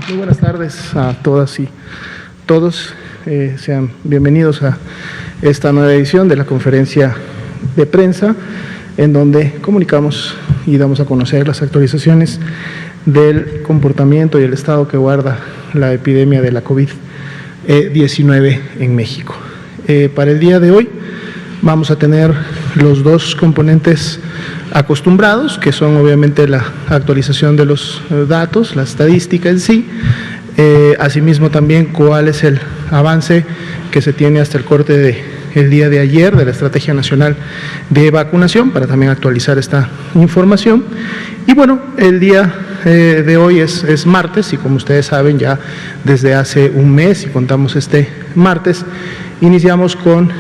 Muy buenas tardes a todas y todos. Sean bienvenidos a esta nueva edición de la conferencia de prensa, en donde comunicamos y damos a conocer las actualizaciones del comportamiento y el estado que guarda la epidemia de la COVID-19 en México. Para el día de hoy vamos a tener los dos componentes acostumbrados, que son obviamente la actualización de los datos, la estadística en sí, asimismo también cuál es el avance que se tiene hasta el corte del día de ayer de la Estrategia Nacional de Vacunación, para también actualizar esta información. Y bueno, el día de hoy es martes, y como ustedes saben, ya desde hace un mes, y contamos este martes, iniciamos con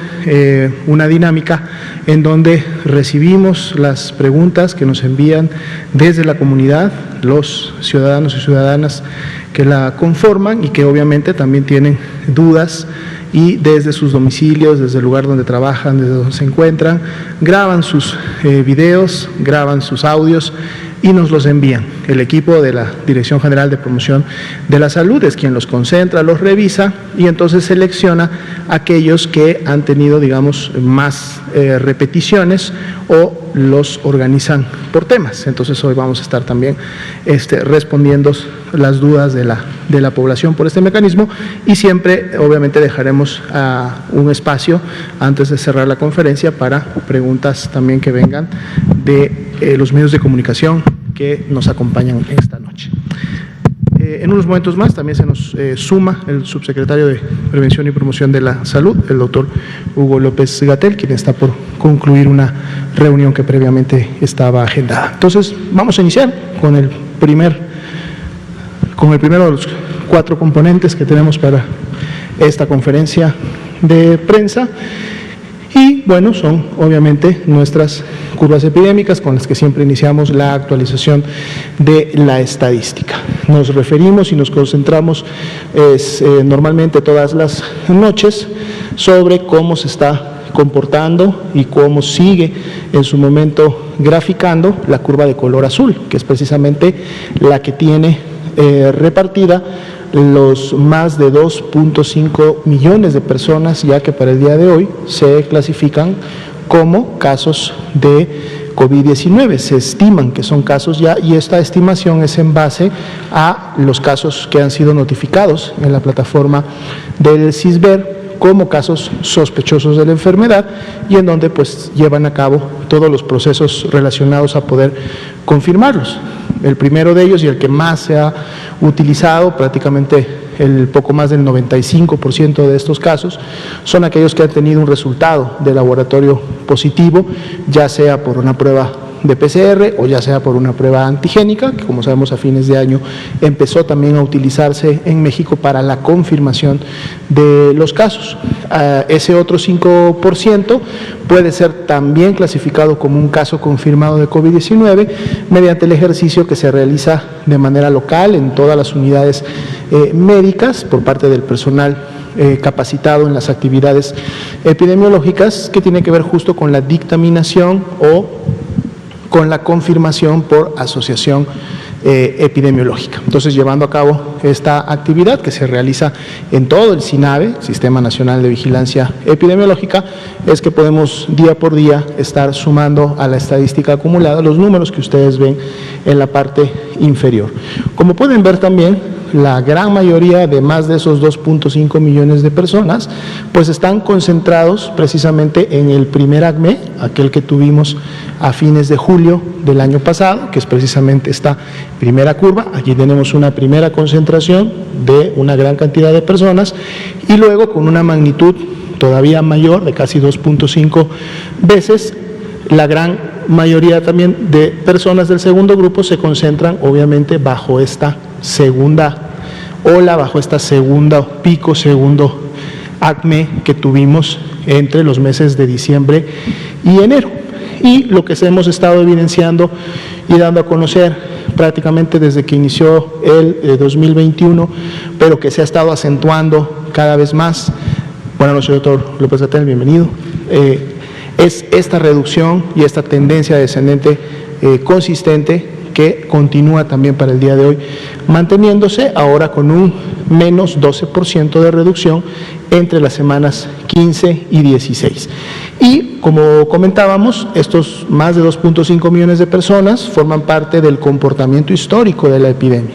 una dinámica en donde recibimos las preguntas que nos envían desde la comunidad, los ciudadanos y ciudadanas que la conforman y que obviamente también tienen dudas, y desde sus domicilios, desde el lugar donde trabajan, desde donde se encuentran, graban sus videos, graban sus audios y nos los envían. El equipo de la Dirección General de Promoción de la Salud es quien los concentra, los revisa y entonces selecciona aquellos que han tenido, digamos, más repeticiones o los organizan por temas. Entonces hoy vamos a estar también respondiendo las dudas de la población por este mecanismo, y siempre obviamente dejaremos un espacio antes de cerrar la conferencia para preguntas también que vengan de los medios de comunicación que nos acompañan esta noche. En unos momentos más también se nos suma el subsecretario de Prevención y Promoción de la Salud, el doctor Hugo López-Gatell, quien está por concluir una reunión que previamente estaba agendada. Entonces, vamos a iniciar con el primero de los 4 componentes que tenemos para esta conferencia de prensa. Y bueno, son obviamente nuestras curvas epidémicas con las que siempre iniciamos la actualización de la estadística. Nos referimos y nos concentramos normalmente todas las noches sobre cómo se está comportando y cómo sigue en su momento graficando la curva de color azul, que es precisamente la que tiene repartida los más de 2.5 millones de personas ya que para el día de hoy se clasifican como casos de COVID-19. Se estiman que son casos ya, y esta estimación es en base a los casos que han sido notificados en la plataforma del CISBER como casos sospechosos de la enfermedad, y en donde pues llevan a cabo todos los procesos relacionados a poder confirmarlos. El primero de ellos, y el que más se ha utilizado, prácticamente el poco más del 95% de estos casos, son aquellos que han tenido un resultado de laboratorio positivo, ya sea por una prueba de PCR o ya sea por una prueba antigénica, que como sabemos a fines de año empezó también a utilizarse en México para la confirmación de los casos. Ese otro 5% puede ser también clasificado como un caso confirmado de COVID-19 mediante el ejercicio que se realiza de manera local en todas las unidades médicas por parte del personal capacitado en las actividades epidemiológicas, que tiene que ver justo con la dictaminación o con la confirmación por asociación epidemiológica. Entonces, llevando a cabo esta actividad que se realiza en todo el SINAVE, Sistema Nacional de Vigilancia Epidemiológica, es que podemos día por día estar sumando a la estadística acumulada los números que ustedes ven en la parte inferior. Como pueden ver también, la gran mayoría de más de esos 2.5 millones de personas pues están concentrados precisamente en el primer ACME, aquel que tuvimos a fines de julio del año pasado, que es precisamente esta primera curva. Aquí tenemos una primera concentración de una gran cantidad de personas, y luego con una magnitud todavía mayor de casi 2.5 veces, la gran mayoría también de personas del segundo grupo se concentran obviamente bajo esta segunda ola, bajo esta segunda pico, segundo ACME que tuvimos entre los meses de diciembre y enero. Y lo que hemos estado evidenciando y dando a conocer prácticamente desde que inició el 2021, pero que se ha estado acentuando cada vez más. Buenas noches, doctor López-Gatell, bienvenido. Es esta reducción y esta tendencia descendente consistente que continúa también para el día de hoy manteniéndose, ahora con un menos 12% de reducción entre las semanas 15 y 16. Y como comentábamos, estos más de 2.5 millones de personas forman parte del comportamiento histórico de la epidemia.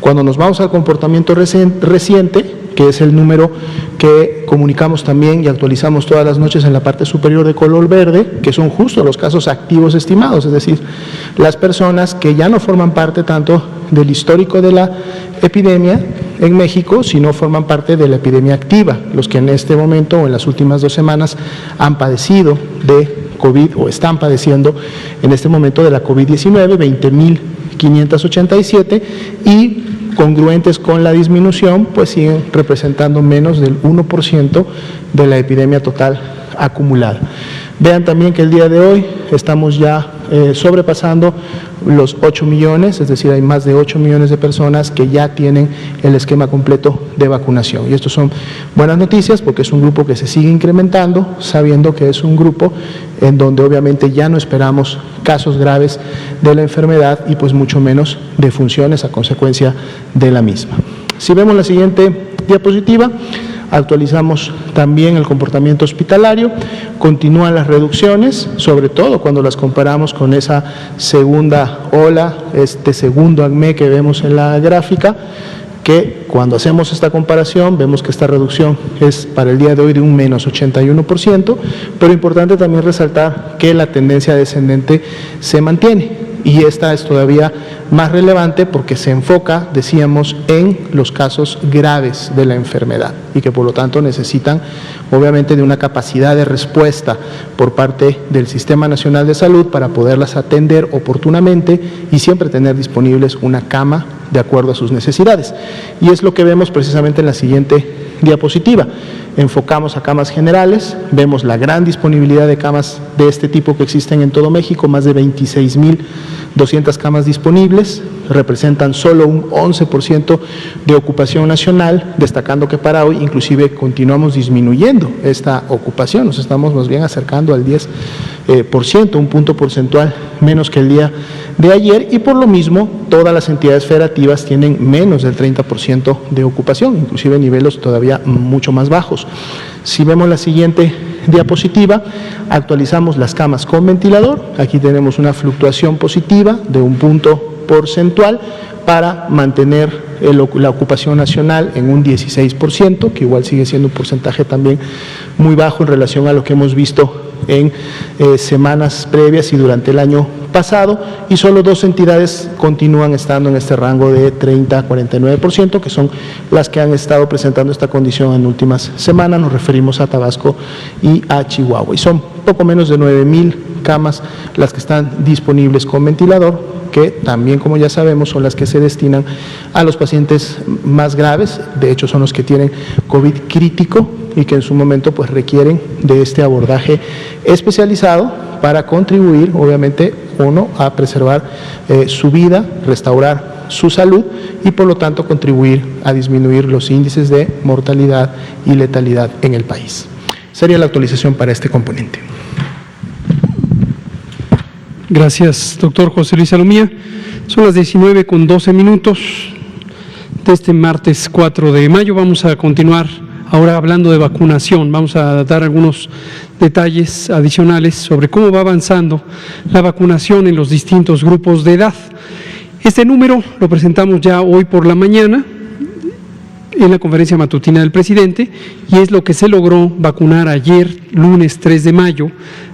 Cuando nos vamos al comportamiento reciente, que es el número que comunicamos también y actualizamos todas las noches en la parte superior de color verde, que son justo los casos activos estimados, es decir, las personas que ya no forman parte tanto del histórico de la epidemia en México, sino forman parte de la epidemia activa, los que en este momento o en las últimas 2 semanas han padecido de COVID o están padeciendo en este momento de la COVID-19, 20.587, y congruentes con la disminución, pues siguen representando menos del 1% de la epidemia total acumulada. Vean también que el día de hoy estamos ya sobrepasando los 8 millones, es decir, hay más de 8 millones de personas que ya tienen el esquema completo de vacunación. Y esto son buenas noticias porque es un grupo que se sigue incrementando, sabiendo que es un grupo en donde obviamente ya no esperamos casos graves de la enfermedad y pues mucho menos defunciones a consecuencia de la misma. Si vemos la siguiente diapositiva, actualizamos también el comportamiento hospitalario, continúan las reducciones, sobre todo cuando las comparamos con esa segunda ola, este segundo acme que vemos en la gráfica, que cuando hacemos esta comparación vemos que esta reducción es para el día de hoy de un menos 81%, pero importante también resaltar que la tendencia descendente se mantiene. Y esta es todavía más relevante porque se enfoca, decíamos, en los casos graves de la enfermedad y que por lo tanto necesitan obviamente de una capacidad de respuesta por parte del Sistema Nacional de Salud para poderlas atender oportunamente y siempre tener disponibles una cama de acuerdo a sus necesidades. Y es lo que vemos precisamente en la siguiente diapositiva. Enfocamos a camas generales, vemos la gran disponibilidad de camas de este tipo que existen en todo México, más de 26.200 camas disponibles, representan solo un 11% de ocupación nacional, destacando que para hoy inclusive continuamos disminuyendo esta ocupación, nos estamos más bien acercando al 10%, un punto porcentual menos que el día de ayer, y por lo mismo todas las entidades federativas tienen menos del 30% de ocupación, inclusive niveles todavía mucho más bajos. Si vemos la siguiente diapositiva, actualizamos las camas con ventilador, aquí tenemos una fluctuación positiva de un punto porcentual para mantener la ocupación nacional en un 16%, que igual sigue siendo un porcentaje también muy bajo en relación a lo que hemos visto en semanas previas y durante el año pasado, y solo 2 entidades continúan estando en este rango de 30 a 49%, que son las que han estado presentando esta condición en últimas semanas. Nos referimos a Tabasco y a Chihuahua, y son poco menos de 9.000 camas las que están disponibles con ventilador, que también, como ya sabemos, son las que se destinan a los pacientes más graves, de hecho son los que tienen COVID crítico y que en su momento pues requieren de este abordaje especializado para contribuir, obviamente, uno, a preservar su vida, restaurar su salud y por lo tanto contribuir a disminuir los índices de mortalidad y letalidad en el país. Sería la actualización para este componente. Gracias, doctor José Luis Salomía. Son las 19:12 de este martes 4 de mayo. Vamos a continuar ahora hablando de vacunación. Vamos a dar algunos detalles adicionales sobre cómo va avanzando la vacunación en los distintos grupos de edad. Este número lo presentamos ya hoy por la mañana en la conferencia matutina del presidente y es lo que se logró vacunar ayer, lunes 3 de mayo,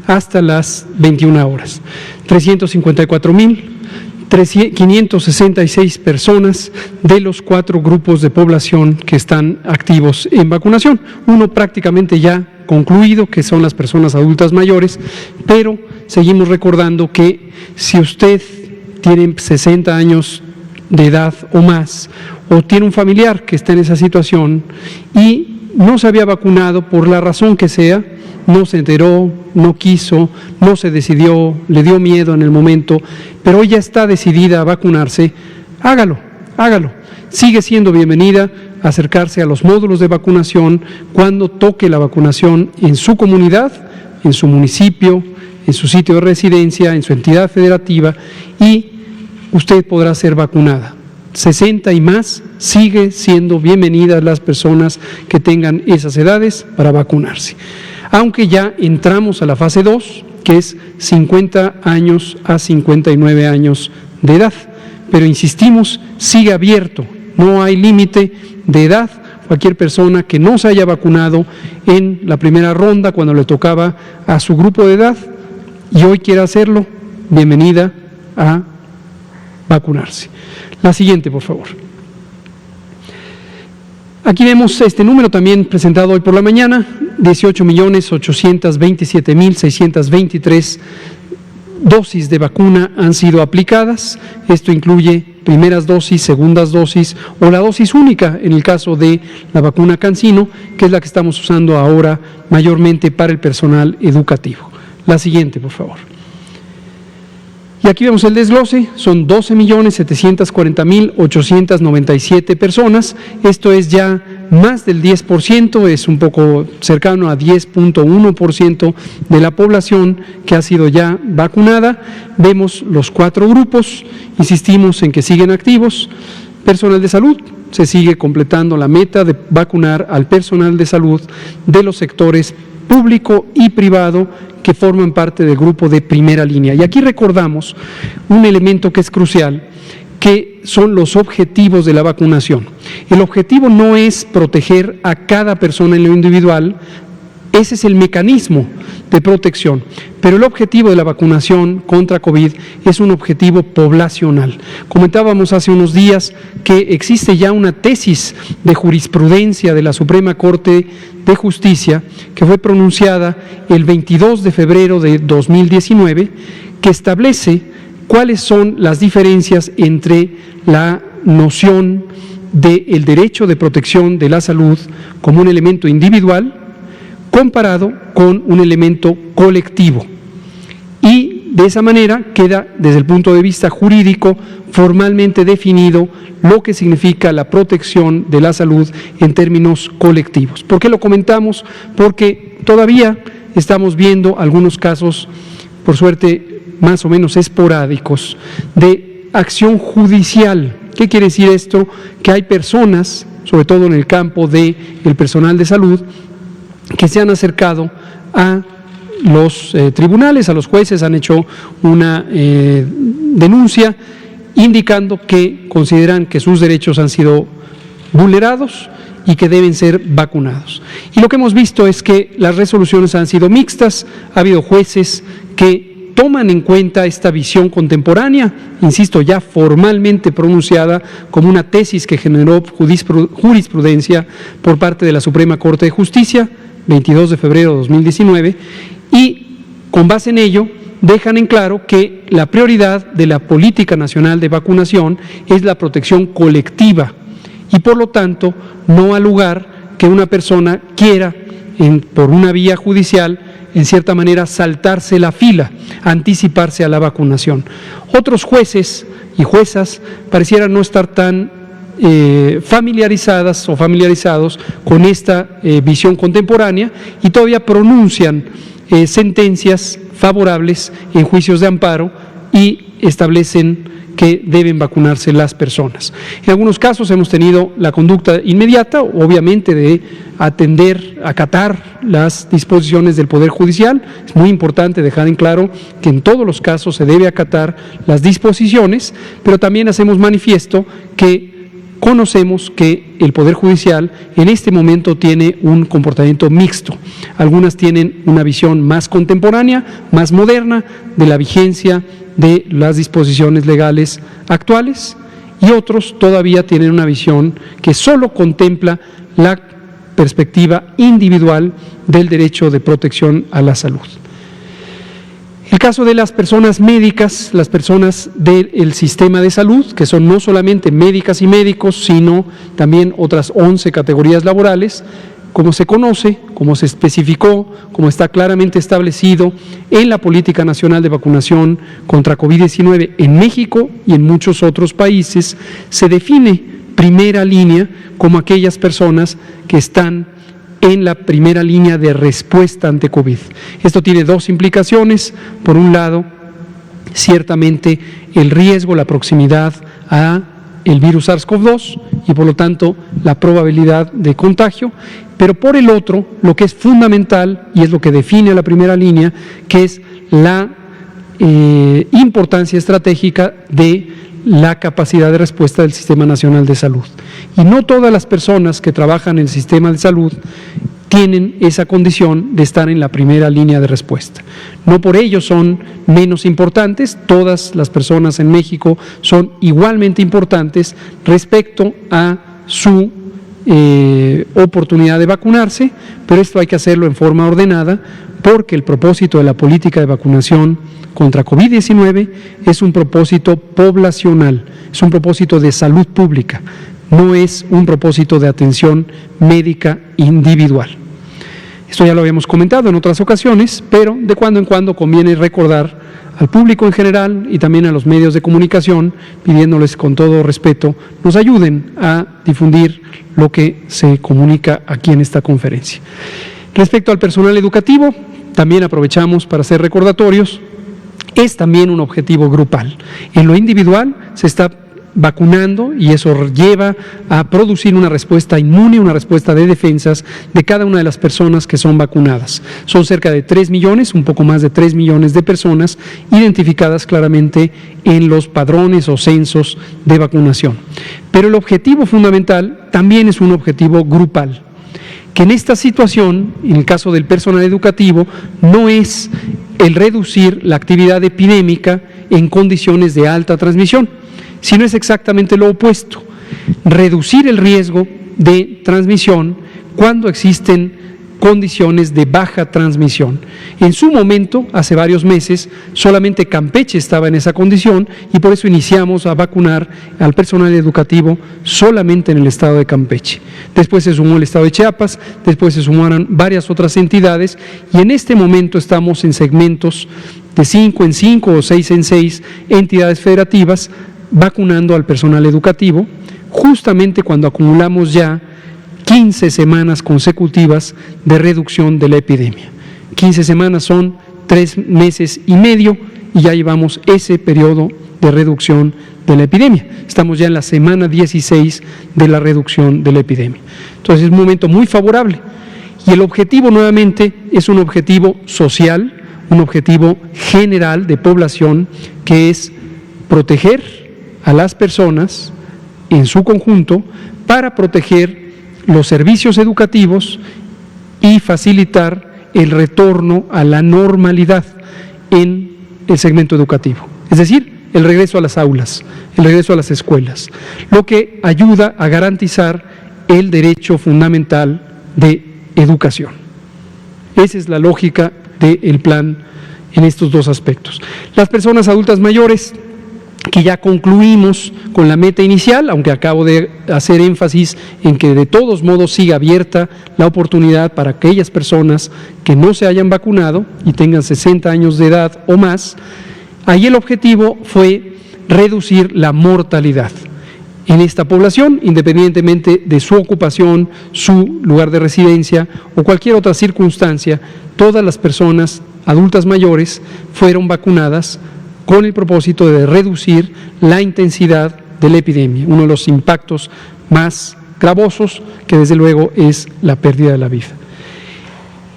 hasta las 21 horas. 354.566 personas de los 4 grupos de población que están activos en vacunación. Uno prácticamente ya concluido, que son las personas adultas mayores, pero seguimos recordando que si usted tiene 60 años de edad o más, o tiene un familiar que está en esa situación y no se había vacunado por la razón que sea, no se enteró, no quiso, no se decidió, le dio miedo en el momento, pero hoy ya está decidida a vacunarse, hágalo. Sigue siendo bienvenida a acercarse a los módulos de vacunación cuando toque la vacunación en su comunidad, en su municipio, en su sitio de residencia, en su entidad federativa, y usted podrá ser vacunada. 60 y más, sigue siendo bienvenidas las personas que tengan esas edades para vacunarse. Aunque ya entramos a la fase 2, que es 50 años a 59 años de edad. Pero insistimos, sigue abierto, no hay límite de edad. Cualquier persona que no se haya vacunado en la primera ronda, cuando le tocaba a su grupo de edad, y hoy quiera hacerlo, bienvenida a vacunarse. La siguiente, por favor. Aquí vemos este número también presentado hoy por la mañana, 18.827.623 dosis de vacuna han sido aplicadas. Esto incluye primeras dosis, segundas dosis o la dosis única en el caso de la vacuna CanSino, que es la que estamos usando ahora mayormente para el personal educativo. La siguiente, por favor. Y aquí vemos el desglose, son 12.740.897 personas, esto es ya más del 10%, es un poco cercano a 10.1% de la población que ha sido ya vacunada. Vemos los 4 grupos, insistimos en que siguen activos. Personal de salud, se sigue completando la meta de vacunar al personal de salud de los sectores público y privado que forman parte del grupo de primera línea. Y aquí recordamos un elemento que es crucial, que son los objetivos de la vacunación. El objetivo no es proteger a cada persona en lo individual, ese es el mecanismo de protección, pero el objetivo de la vacunación contra COVID es un objetivo poblacional. Comentábamos hace unos días que existe ya una tesis de jurisprudencia de la Suprema Corte de Justicia que fue pronunciada el 22 de febrero de 2019, que establece cuáles son las diferencias entre la noción del derecho de protección de la salud como un elemento individual comparado con un elemento colectivo. Y de esa manera queda, desde el punto de vista jurídico, formalmente definido lo que significa la protección de la salud en términos colectivos. ¿Por qué lo comentamos? Porque todavía estamos viendo algunos casos, por suerte, más o menos esporádicos, de acción judicial. ¿Qué quiere decir esto? Que hay personas, sobre todo en el campo del personal de salud, que se han acercado a los tribunales, a los jueces, han hecho una denuncia indicando que consideran que sus derechos han sido vulnerados y que deben ser vacunados. Y lo que hemos visto es que las resoluciones han sido mixtas, ha habido jueces que toman en cuenta esta visión contemporánea, insisto, ya formalmente pronunciada como una tesis que generó jurisprudencia por parte de la Suprema Corte de Justicia, 22 de febrero de 2019, y con base en ello dejan en claro que la prioridad de la política nacional de vacunación es la protección colectiva y por lo tanto no ha lugar que una persona quiera por una vía judicial en cierta manera saltarse la fila, anticiparse a la vacunación. Otros jueces y juezas parecieran no estar tan familiarizadas o familiarizados con esta visión contemporánea y todavía pronuncian sentencias favorables en juicios de amparo y establecen que deben vacunarse las personas. En algunos casos hemos tenido la conducta inmediata, obviamente de acatar las disposiciones del Poder Judicial. Es muy importante dejar en claro que en todos los casos se debe acatar las disposiciones, pero también hacemos manifiesto que conocemos que el Poder Judicial en este momento tiene un comportamiento mixto. Algunas tienen una visión más contemporánea, más moderna de la vigencia de las disposiciones legales actuales y otros todavía tienen una visión que solo contempla la perspectiva individual del derecho de protección a la salud. El caso de las personas médicas, las personas del sistema de salud, que son no solamente médicas y médicos, sino también otras 11 categorías laborales, como se conoce, como se especificó, como está claramente establecido en la Política Nacional de Vacunación contra COVID-19 en México y en muchos otros países, se define primera línea como aquellas personas que están en la primera línea de respuesta ante COVID. Esto tiene dos implicaciones. Por un lado, ciertamente el riesgo, la proximidad a el virus SARS-CoV-2 y por lo tanto la probabilidad de contagio, pero por el otro, lo que es fundamental y es lo que define a la primera línea, que es la importancia estratégica de la capacidad de respuesta del Sistema Nacional de Salud. Y no todas las personas que trabajan en el sistema de salud tienen esa condición de estar en la primera línea de respuesta. No por ello son menos importantes, todas las personas en México son igualmente importantes respecto a su oportunidad de vacunarse, pero esto hay que hacerlo en forma ordenada porque el propósito de la política de vacunación contra COVID-19 es un propósito poblacional, es un propósito de salud pública, no es un propósito de atención médica individual. Esto ya lo habíamos comentado en otras ocasiones, pero de cuando en cuando conviene recordar al público en general y también a los medios de comunicación, pidiéndoles con todo respeto, nos ayuden a difundir lo que se comunica aquí en esta conferencia. Respecto al personal educativo, también aprovechamos para hacer recordatorios, es también un objetivo grupal. En lo individual se está vacunando y eso lleva a producir una respuesta inmune, una respuesta de defensas de cada una de las personas que son vacunadas. Son cerca de 3 millones, un poco más de 3 millones de personas identificadas claramente en los padrones o censos de vacunación. Pero el objetivo fundamental también es un objetivo grupal, que en esta situación, en el caso del personal educativo, no es el reducir la actividad epidémica en condiciones de alta transmisión, sino es exactamente lo opuesto, reducir el riesgo de transmisión cuando existen condiciones de baja transmisión. En su momento, hace varios meses, solamente Campeche estaba en esa condición y por eso iniciamos a vacunar al personal educativo solamente en el estado de Campeche. Después se sumó el estado de Chiapas, después se sumaron varias otras entidades y en este momento estamos en segmentos de 5 en 5 o 6 en 6 entidades federativas vacunando al personal educativo, justamente cuando acumulamos ya 15 semanas consecutivas de reducción de la epidemia. 15 semanas son 3 meses y medio y ya llevamos ese periodo de reducción de la epidemia. Estamos ya en la semana 16 de la reducción de la epidemia. Entonces es un momento muy favorable y el objetivo nuevamente es un objetivo social, un objetivo general de población que es proteger a las personas en su conjunto para proteger los servicios educativos y facilitar el retorno a la normalidad en el segmento educativo, es decir, el regreso a las aulas, el regreso a las escuelas, lo que ayuda a garantizar el derecho fundamental de educación. Esa es la lógica del plan en estos dos aspectos. Las personas adultas mayores, que ya concluimos con la meta inicial, aunque acabo de hacer énfasis en que de todos modos siga abierta la oportunidad para aquellas personas que no se hayan vacunado y tengan 60 años de edad o más, ahí el objetivo fue reducir la mortalidad en esta población, independientemente de su ocupación, su lugar de residencia o cualquier otra circunstancia. Todas las personas adultas mayores fueron vacunadas con el propósito de reducir la intensidad de la epidemia, uno de los impactos más gravosos que desde luego es la pérdida de la vida.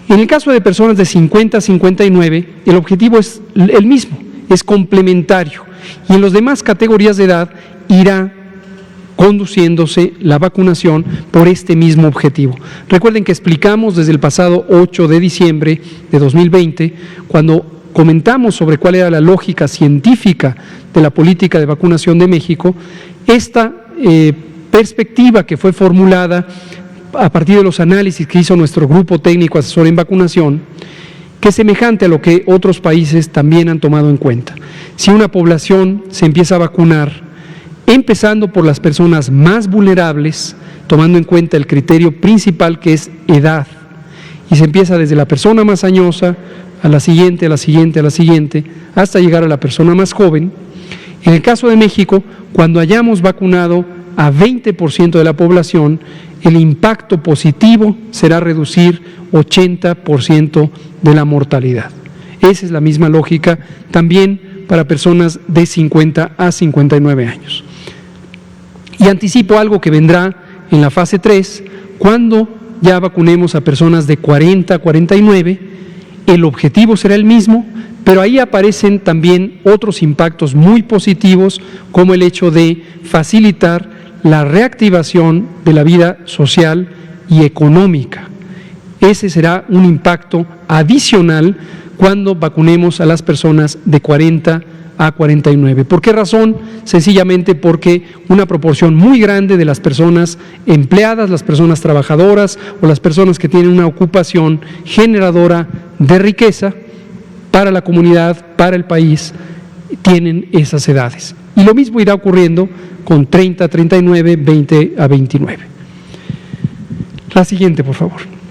En el caso de personas de 50 a 59, el objetivo es el mismo, es complementario y en las demás categorías de edad irá conduciéndose la vacunación por este mismo objetivo. Recuerden que explicamos desde el pasado 8 de diciembre de 2020, cuando comentamos sobre cuál era la lógica científica de la política de vacunación de México, esta perspectiva que fue formulada a partir de los análisis que hizo nuestro grupo técnico asesor en vacunación, que es semejante a lo que otros países también han tomado en cuenta. Si una población se empieza a vacunar, empezando por las personas más vulnerables, tomando en cuenta el criterio principal que es edad, y se empieza desde la persona más añosa, a la siguiente, a la siguiente, a la siguiente, hasta llegar a la persona más joven. En el caso de México, cuando hayamos vacunado a 20% de la población, el impacto positivo será reducir 80% de la mortalidad. Esa es la misma lógica también para personas de 50 a 59 años. Y anticipo algo que vendrá en la fase 3, cuando ya vacunemos a personas de 40 a 49, el objetivo será el mismo, pero ahí aparecen también otros impactos muy positivos, como el hecho de facilitar la reactivación de la vida social y económica. Ese será un impacto adicional cuando vacunemos a las personas de 40 a 49. ¿Por qué razón? Sencillamente porque una proporción muy grande de las personas empleadas, las personas trabajadoras o las personas que tienen una ocupación generadora de riqueza para la comunidad, para el país, tienen esas edades. Y lo mismo irá ocurriendo con 30 a 39, 20 a 29. La siguiente, por favor.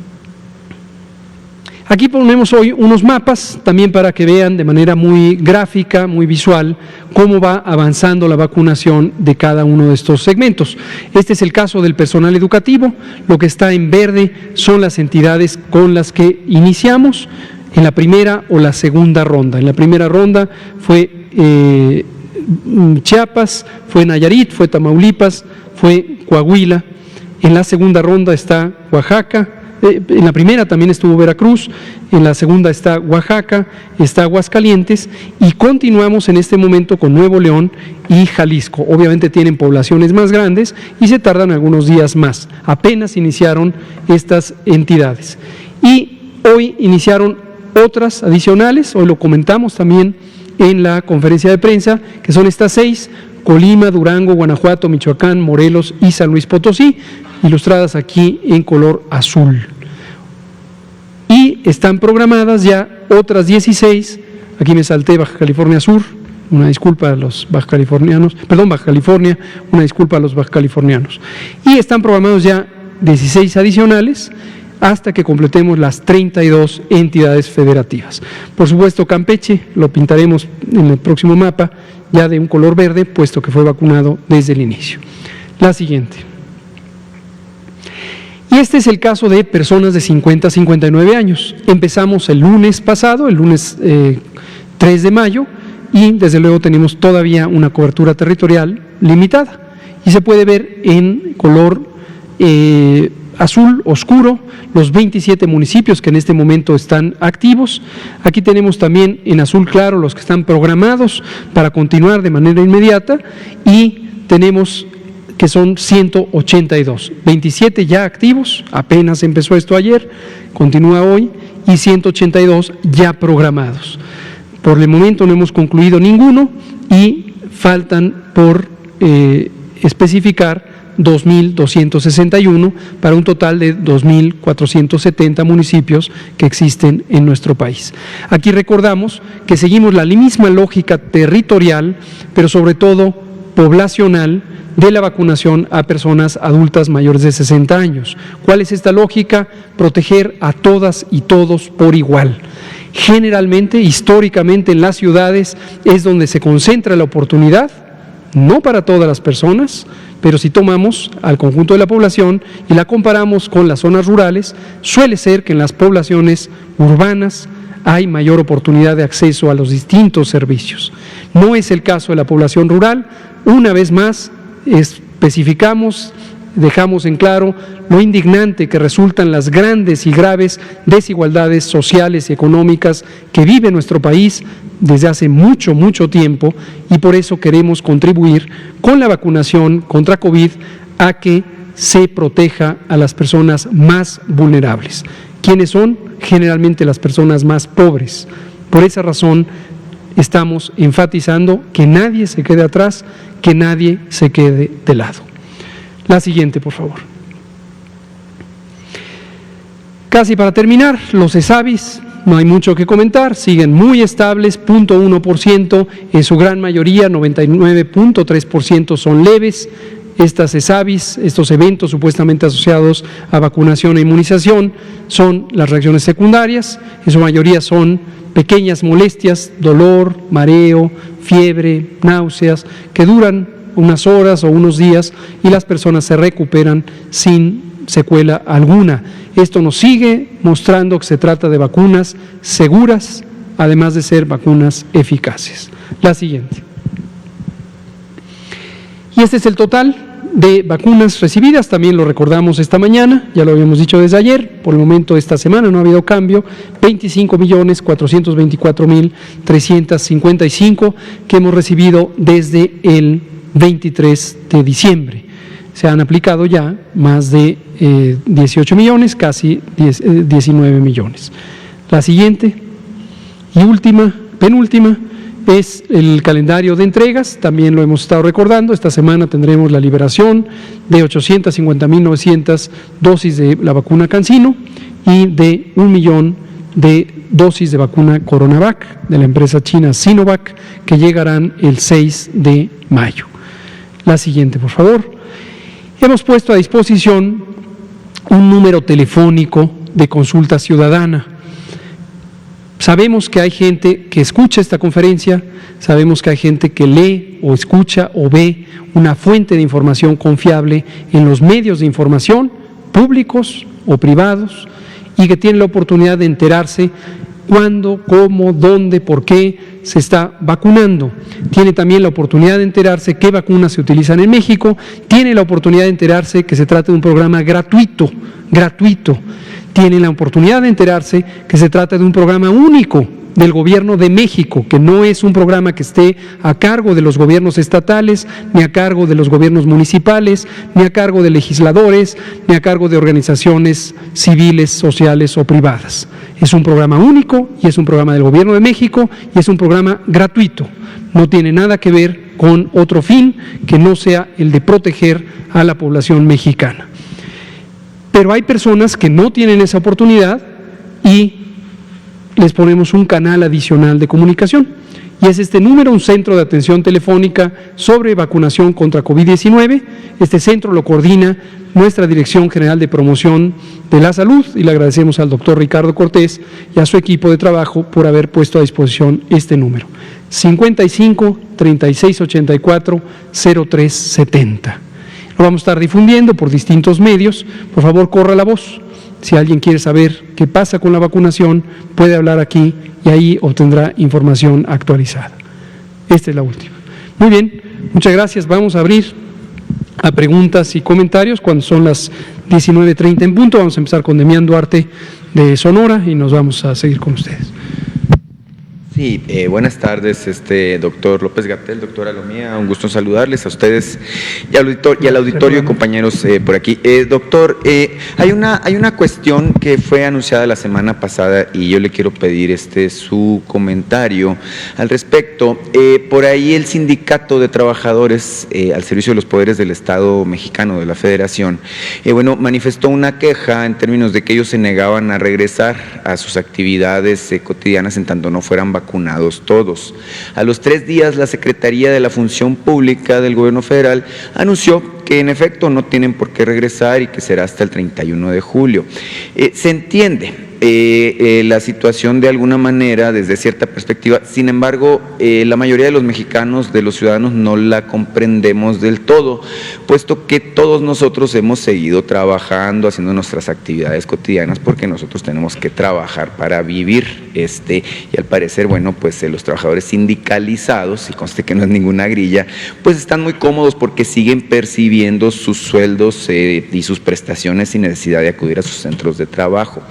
Aquí ponemos hoy unos mapas también para que vean de manera muy gráfica, muy visual, cómo va avanzando la vacunación de cada uno de estos segmentos. Este es el caso del personal educativo. Lo que está en verde son las entidades con las que iniciamos en la primera o la segunda ronda. En la primera ronda fue Chiapas, fue Nayarit, fue Tamaulipas, fue Coahuila. En la segunda ronda está Oaxaca. En la primera también estuvo Veracruz, en la segunda está Oaxaca, está Aguascalientes y continuamos en este momento con Nuevo León y Jalisco. Obviamente tienen poblaciones más grandes y se tardan algunos días más. Apenas iniciaron estas entidades. Y hoy iniciaron otras adicionales, hoy lo comentamos también en la conferencia de prensa, que son estas 6, Colima, Durango, Guanajuato, Michoacán, Morelos y San Luis Potosí, ilustradas aquí en color azul. Y están programadas ya otras 16, aquí me salté Baja California Sur, una disculpa a los baja californianos, Baja California, una disculpa a los baja californianos. Y están programados ya 16 adicionales hasta que completemos las 32 entidades federativas. Por supuesto, Campeche lo pintaremos en el próximo mapa, ya de un color verde, puesto que fue vacunado desde el inicio. La siguiente. Y este es el caso de personas de 50 a 59 años. Empezamos el lunes pasado, el lunes 3 de mayo, y desde luego tenemos todavía una cobertura territorial limitada. Y se puede ver en color azul oscuro los 27 municipios que en este momento están activos. Aquí tenemos también en azul claro los que están programados para continuar de manera inmediata y tenemos que son 182, 27 ya activos, apenas empezó esto ayer, continúa hoy, y 182 ya programados. Por el momento no hemos concluido ninguno y faltan por especificar 2.261 para un total de 2.470 municipios que existen en nuestro país. Aquí recordamos que seguimos la misma lógica territorial, pero sobre todo poblacional, de la vacunación a personas adultas mayores de 60 años. ¿Cuál es esta lógica? Proteger a todas y todos por igual. Generalmente, históricamente en las ciudades es donde se concentra la oportunidad, no para todas las personas, pero si tomamos al conjunto de la población y la comparamos con las zonas rurales, suele ser que en las poblaciones urbanas hay mayor oportunidad de acceso a los distintos servicios. No es el caso de la población rural. Una vez más, especificamos, dejamos en claro lo indignante que resultan las grandes y graves desigualdades sociales y económicas que vive nuestro país desde hace mucho, mucho tiempo, y por eso queremos contribuir con la vacunación contra COVID a que se proteja a las personas más vulnerables. ¿Quiénes son? Generalmente las personas más pobres. Por esa razón estamos enfatizando que nadie se quede atrás, que nadie se quede de lado. La siguiente, por favor. Casi para terminar, los ESAVIS, no hay mucho que comentar, siguen muy estables, 0.1%, en su gran mayoría, 99.3% son leves. Estas ESAVIS, estos eventos supuestamente asociados a vacunación e inmunización, son las reacciones secundarias, en su mayoría son pequeñas molestias, dolor, mareo, fiebre, náuseas, que duran unas horas o unos días y las personas se recuperan sin secuela alguna. Esto nos sigue mostrando que se trata de vacunas seguras, además de ser vacunas eficaces. La siguiente. Y este es el total de vacunas recibidas, también lo recordamos esta mañana, ya lo habíamos dicho desde ayer, por el momento esta semana no ha habido cambio, 25.424.355 que hemos recibido desde el 23 de diciembre. Se han aplicado ya más de 18 millones, casi 19 millones. La siguiente y penúltima, es el calendario de entregas, también lo hemos estado recordando. Esta semana tendremos la liberación de 850.900 dosis de la vacuna CanSino y de 1 millón de dosis de vacuna CoronaVac de la empresa china Sinovac, que llegarán el 6 de mayo. La siguiente, por favor. Hemos puesto a disposición un número telefónico de consulta ciudadana. Sabemos que hay gente que escucha esta conferencia, sabemos que hay gente que lee o escucha o ve una fuente de información confiable en los medios de información, públicos o privados, y que tiene la oportunidad de enterarse cuándo, cómo, dónde, por qué se está vacunando. Tiene también la oportunidad de enterarse qué vacunas se utilizan en México, tiene la oportunidad de enterarse que se trata de un programa gratuito. Tiene la oportunidad de enterarse que se trata de un programa único del Gobierno de México, que no es un programa que esté a cargo de los gobiernos estatales, ni a cargo de los gobiernos municipales, ni a cargo de legisladores, ni a cargo de organizaciones civiles, sociales o privadas. Es un programa único y es un programa del Gobierno de México y es un programa gratuito. No tiene nada que ver con otro fin que no sea el de proteger a la población mexicana. Pero hay personas que no tienen esa oportunidad y les ponemos un canal adicional de comunicación. Y es este número, un centro de atención telefónica sobre vacunación contra COVID-19. Este centro lo coordina nuestra Dirección General de Promoción de la Salud y le agradecemos al doctor Ricardo Cortés y a su equipo de trabajo por haber puesto a disposición este número. 55 36 84 03 70. Lo vamos a estar difundiendo por distintos medios. Por favor, corra la voz. Si alguien quiere saber qué pasa con la vacunación, puede hablar aquí y ahí obtendrá información actualizada. Esta es la última. Muy bien, muchas gracias. Vamos a abrir a preguntas y comentarios cuando son las 19:30 en punto. Vamos a empezar con Demián Duarte de Sonora y nos vamos a seguir con ustedes. Sí, buenas tardes, doctor López-Gatell, doctora Lomía, un gusto saludarles a ustedes y al auditorio, compañeros por aquí. Doctor, hay una cuestión que fue anunciada la semana pasada y yo le quiero pedir su comentario al respecto. Por ahí el Sindicato de Trabajadores al Servicio de los Poderes del Estado Mexicano de la Federación, manifestó una queja en términos de que ellos se negaban a regresar a sus actividades cotidianas en tanto no fueran vacunados todos. A los 3 días, la Secretaría de la Función Pública del Gobierno Federal anunció que en efecto no tienen por qué regresar y que será hasta el 31 de julio. Se entiende la situación de alguna manera desde cierta perspectiva, sin embargo, la mayoría de los mexicanos, de los ciudadanos, no la comprendemos del todo, puesto que todos nosotros hemos seguido trabajando, haciendo nuestras actividades cotidianas, porque nosotros tenemos que trabajar para vivir, y al parecer, los trabajadores sindicalizados, y conste que no es ninguna grilla, pues están muy cómodos porque siguen percibiendo sus sueldos y sus prestaciones sin necesidad de acudir a sus centros de trabajo.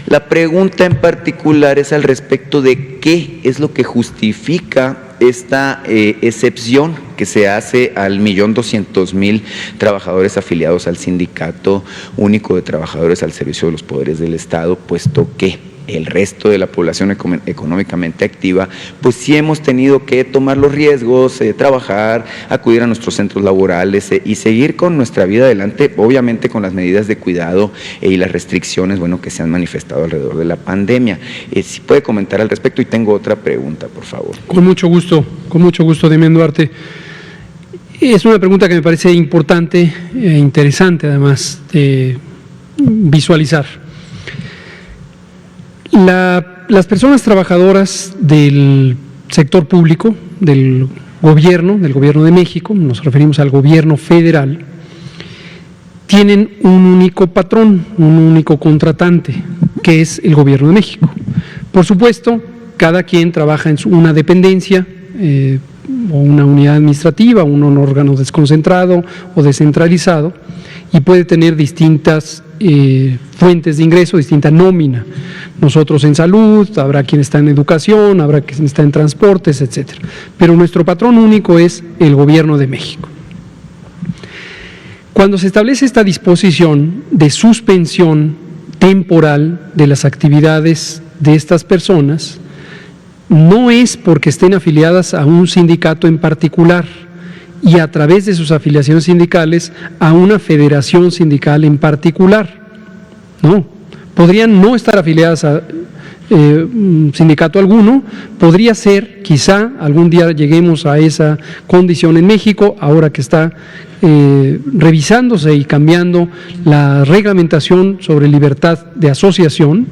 La pregunta en particular es al respecto de qué es lo que justifica esta excepción que se hace al 1.200.000 trabajadores afiliados al Sindicato Único de Trabajadores al Servicio de los Poderes del Estado, puesto que el resto de la población económicamente activa, pues sí hemos tenido que tomar los riesgos, trabajar, acudir a nuestros centros laborales y seguir con nuestra vida adelante, obviamente con las medidas de cuidado y las restricciones, que se han manifestado alrededor de la pandemia. Si puede comentar al respecto, y tengo otra pregunta, por favor. Con mucho gusto, Demián Duarte. Es una pregunta que me parece importante e interesante, además, de visualizar. Las personas trabajadoras del sector público, del gobierno de México, nos referimos al gobierno federal, tienen un único patrón, un único contratante, que es el Gobierno de México. Por supuesto, cada quien trabaja en una dependencia o una unidad administrativa, un órgano desconcentrado o descentralizado, y puede tener distintas fuentes de ingreso, distinta nómina. Nosotros en salud, habrá quien está en educación, habrá quien está en transportes, etcétera. Pero nuestro patrón único es el Gobierno de México. Cuando se establece esta disposición de suspensión temporal de las actividades de estas personas, no es porque estén afiliadas a un sindicato en particular y a través de sus afiliaciones sindicales a una federación sindical en particular. No, podrían no estar afiliadas a sindicato alguno, podría ser, quizá algún día lleguemos a esa condición en México, ahora que está revisándose y cambiando la reglamentación sobre libertad de asociación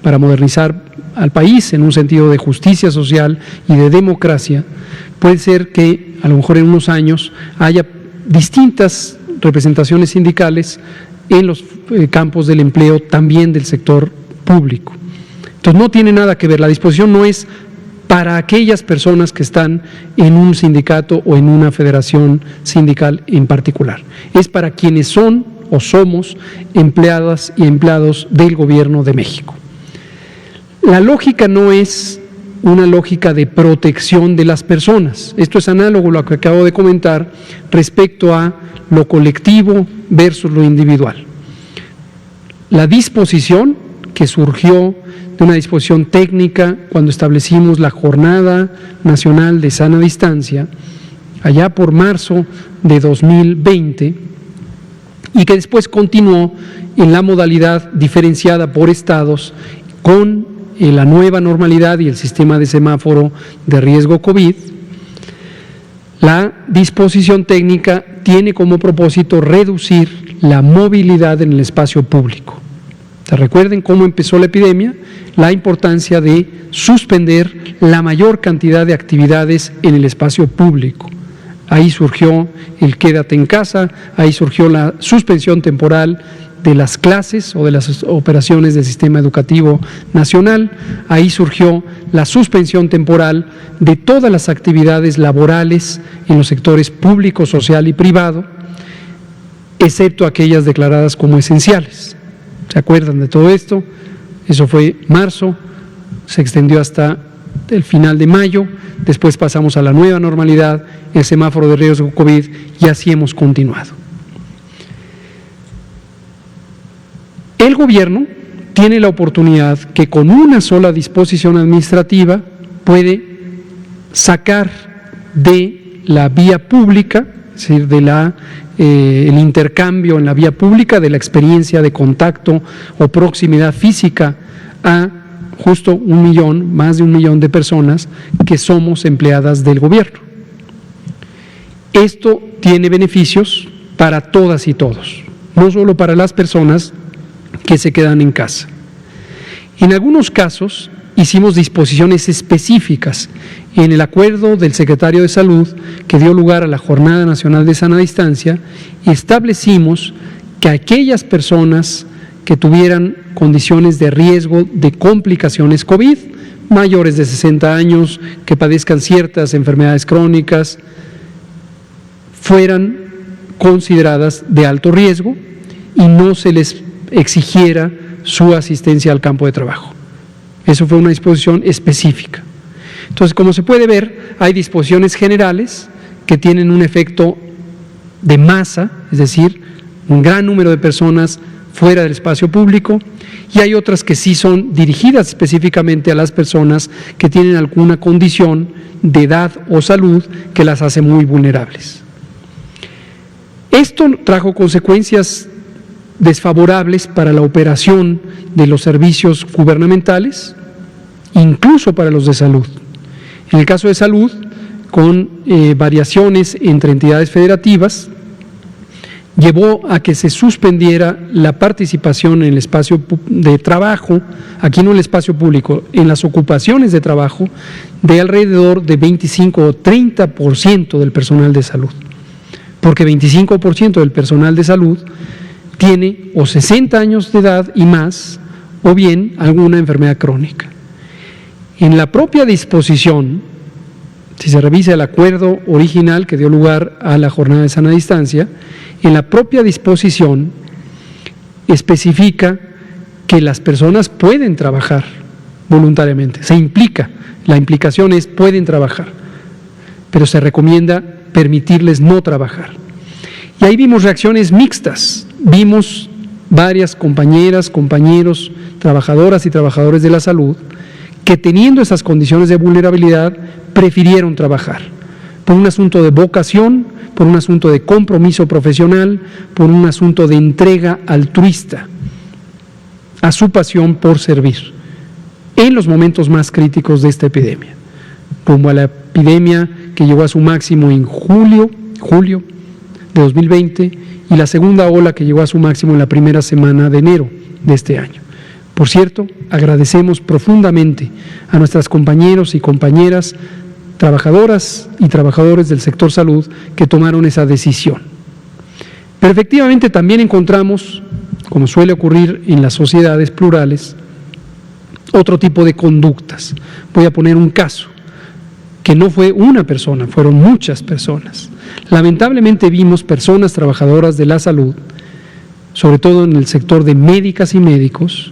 para modernizar al país en un sentido de justicia social y de democracia. Puede ser que a lo mejor en unos años haya distintas representaciones sindicales en los campos del empleo, también del sector público. Entonces no tiene nada que ver, la disposición no es para aquellas personas que están en un sindicato o en una federación sindical en particular, es para quienes son o somos empleadas y empleados del Gobierno de México. La lógica no es una lógica de protección de las personas. Esto es análogo a lo que acabo de comentar respecto a lo colectivo versus lo individual. La disposición que surgió de una disposición técnica cuando establecimos la Jornada Nacional de Sana Distancia, allá por marzo de 2020, y que después continuó en la modalidad diferenciada por estados con la nueva normalidad y el sistema de semáforo de riesgo COVID. La disposición técnica tiene como propósito reducir la movilidad en el espacio público. Recuerden cómo empezó la epidemia, la importancia de suspender la mayor cantidad de actividades en el espacio público. Ahí surgió el quédate en casa, ahí surgió la suspensión temporal de las clases o de las operaciones del sistema educativo nacional, ahí surgió la suspensión temporal de todas las actividades laborales en los sectores público, social y privado, excepto aquellas declaradas como esenciales. ¿Se acuerdan de todo esto? Eso fue marzo, se extendió hasta el final de mayo, después pasamos a la nueva normalidad, el semáforo de riesgo COVID, y así hemos continuado. El gobierno tiene la oportunidad que con una sola disposición administrativa puede sacar de la vía pública, es decir, de el intercambio en la vía pública, de la experiencia de contacto o proximidad física, a justo 1 millón, más de 1 millón de personas que somos empleadas del gobierno. Esto tiene beneficios para todas y todos, no solo para las personas que se quedan en casa. En algunos casos hicimos disposiciones específicas en el acuerdo del secretario de Salud que dio lugar a la Jornada Nacional de Sana Distancia, y establecimos que aquellas personas que tuvieran condiciones de riesgo de complicaciones COVID, mayores de 60 años, que padezcan ciertas enfermedades crónicas, fueran consideradas de alto riesgo y no se les exigiera su asistencia al campo de trabajo. Eso fue una disposición específica. Entonces, como se puede ver, hay disposiciones generales que tienen un efecto de masa, es decir, un gran número de personas fuera del espacio público, y hay otras que sí son dirigidas específicamente a las personas que tienen alguna condición de edad o salud que las hace muy vulnerables. Esto trajo consecuencias desfavorables para la operación de los servicios gubernamentales, incluso para los de salud. En el caso de salud, con variaciones entre entidades federativas, llevó a que se suspendiera la participación en el espacio de trabajo, aquí no en el espacio público, en las ocupaciones de trabajo, de alrededor de 25 o 30% del personal de salud, porque 25% del personal de salud tiene o 60 años de edad y más, o bien alguna enfermedad crónica. En la propia disposición si se revisa el acuerdo original que dio lugar a la jornada de sana distancia, en la propia disposición especifica que las personas pueden trabajar voluntariamente, se implica, la implicación es pueden trabajar, pero se recomienda permitirles no trabajar. Y ahí vimos reacciones mixtas, vimos varias compañeras, compañeros, trabajadoras y trabajadores de la salud que teniendo esas condiciones de vulnerabilidad prefirieron trabajar por un asunto de vocación, por un asunto de compromiso profesional, por un asunto de entrega altruista a su pasión por servir en los momentos más críticos de esta epidemia, como a la epidemia que llegó a su máximo en julio de 2020 y la segunda ola que llegó a su máximo en la primera semana de enero de este año. Por cierto, agradecemos profundamente a nuestras compañeros y compañeras, trabajadoras y trabajadores del sector salud que tomaron esa decisión. Pero efectivamente también encontramos, como suele ocurrir en las sociedades plurales, otro tipo de conductas. Voy a poner un caso, que no fue una persona, fueron muchas personas. Lamentablemente vimos personas trabajadoras de la salud, sobre todo en el sector de médicas y médicos,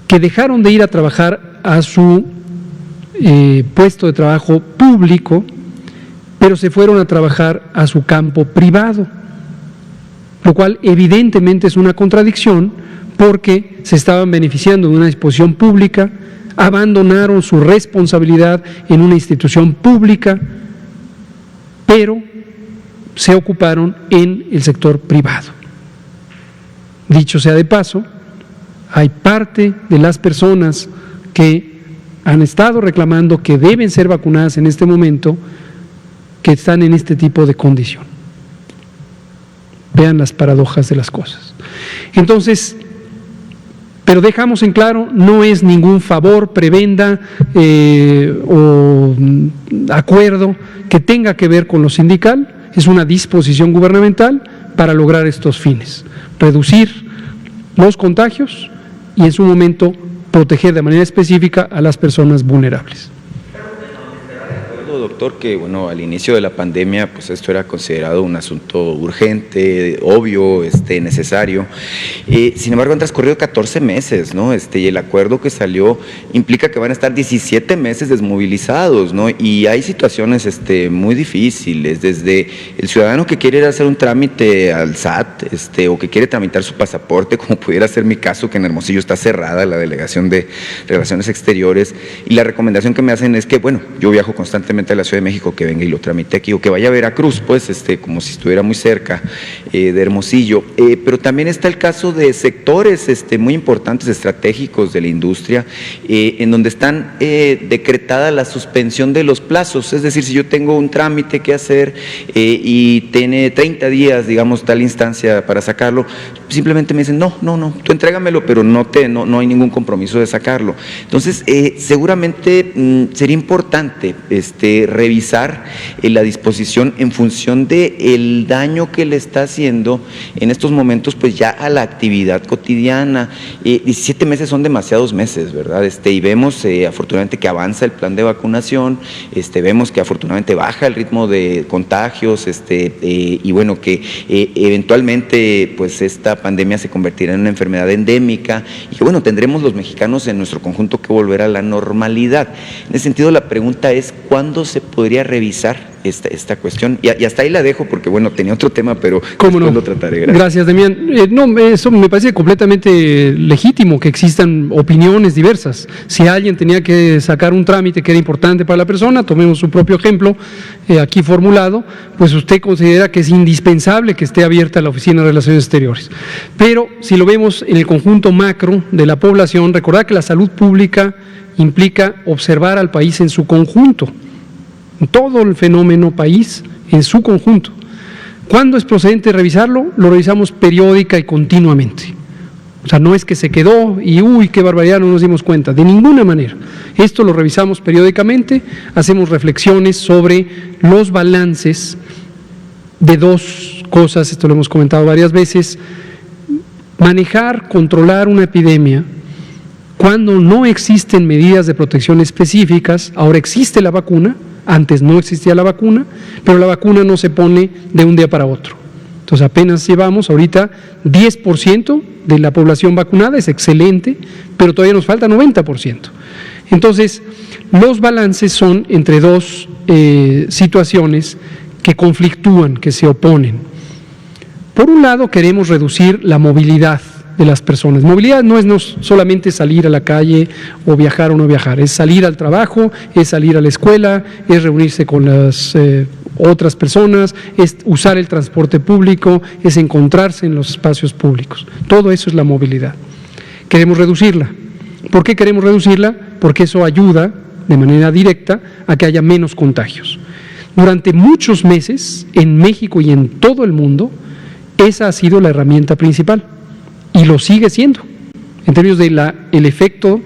que dejaron de ir a trabajar a su puesto de trabajo público, pero se fueron a trabajar a su campo privado, lo cual evidentemente es una contradicción porque se estaban beneficiando de una disposición pública, abandonaron su responsabilidad en una institución pública, pero se ocuparon en el sector privado. Dicho sea de paso, hay parte de las personas que han estado reclamando que deben ser vacunadas en este momento que están en este tipo de condición. Vean las paradojas de las cosas. Entonces, pero dejamos en claro, no es ningún favor, prebenda o acuerdo que tenga que ver con lo sindical, es una disposición gubernamental para lograr estos fines, reducir los contagios y en su momento proteger de manera específica a las personas vulnerables. Doctor, que bueno, al inicio de la pandemia, pues esto era considerado un asunto urgente, obvio, necesario. Sin embargo, han transcurrido 14 meses, ¿no? Y el acuerdo que salió implica que van a estar 17 meses desmovilizados, ¿no? Y hay situaciones muy difíciles, desde el ciudadano que quiere ir a hacer un trámite al SAT, o que quiere tramitar su pasaporte, como pudiera ser mi caso, que en Hermosillo está cerrada la delegación de Relaciones Exteriores, y la recomendación que me hacen es que, bueno, yo viajo constantemente a la Ciudad de México, que venga y lo tramite aquí, o que vaya a Veracruz, pues, como si estuviera muy cerca de Hermosillo. Pero también está el caso de sectores muy importantes, estratégicos de la industria, en donde están decretada la suspensión de los plazos. Es decir, si yo tengo un trámite que hacer y tiene 30 días, digamos, tal instancia para sacarlo, simplemente me dicen, no, tú entrégamelo, pero no hay ningún compromiso de sacarlo. Entonces, seguramente sería importante revisar la disposición en función del daño que le está haciendo en estos momentos, pues ya a la actividad cotidiana. 17 meses son demasiados meses, ¿verdad? Y vemos afortunadamente que avanza el plan de vacunación, vemos que afortunadamente baja el ritmo de contagios, y bueno, que eventualmente pues esta pandemia se convertirá en una enfermedad endémica y que bueno, tendremos los mexicanos en nuestro conjunto que volver a la normalidad. En ese sentido, la pregunta es, ¿cuándo se podría revisar esta cuestión? Y hasta ahí la dejo porque, bueno, tenía otro tema, pero ¿cómo no? Lo trataré. Gracias, Damián. Eso me parece completamente legítimo, que existan opiniones diversas. Si alguien tenía que sacar un trámite que era importante para la persona, tomemos su propio ejemplo aquí formulado, pues usted considera que es indispensable que esté abierta la Oficina de Relaciones Exteriores. Pero si lo vemos en el conjunto macro de la población, recordar que la salud pública implica observar al país en su conjunto, todo el fenómeno país en su conjunto. ¿Cuándo es procedente revisarlo? Lo revisamos periódica y continuamente. O sea, no es que se quedó y uy, qué barbaridad, no nos dimos cuenta, de ninguna manera. Esto lo revisamos periódicamente, hacemos reflexiones sobre los balances de dos cosas, esto lo hemos comentado varias veces: manejar, controlar una epidemia cuando no existen medidas de protección específicas. Ahora existe la vacuna, Antes no existía la vacuna, pero la vacuna no se pone de un día para otro. Entonces apenas llevamos ahorita 10% de la población vacunada, es excelente, pero todavía nos falta 90%. Entonces, los balances son entre dos situaciones que conflictúan, que se oponen. Por un lado, queremos reducir la movilidad de las personas. Movilidad no es solamente salir a la calle o viajar o no viajar, es salir al trabajo, es salir a la escuela, es reunirse con las otras personas, es usar el transporte público, es encontrarse en los espacios públicos. Todo eso es la movilidad. Queremos reducirla. ¿Por qué queremos reducirla? Porque eso ayuda de manera directa a que haya menos contagios. Durante muchos meses, en México y en todo el mundo, esa ha sido la herramienta principal y lo sigue siendo. En términos de el efecto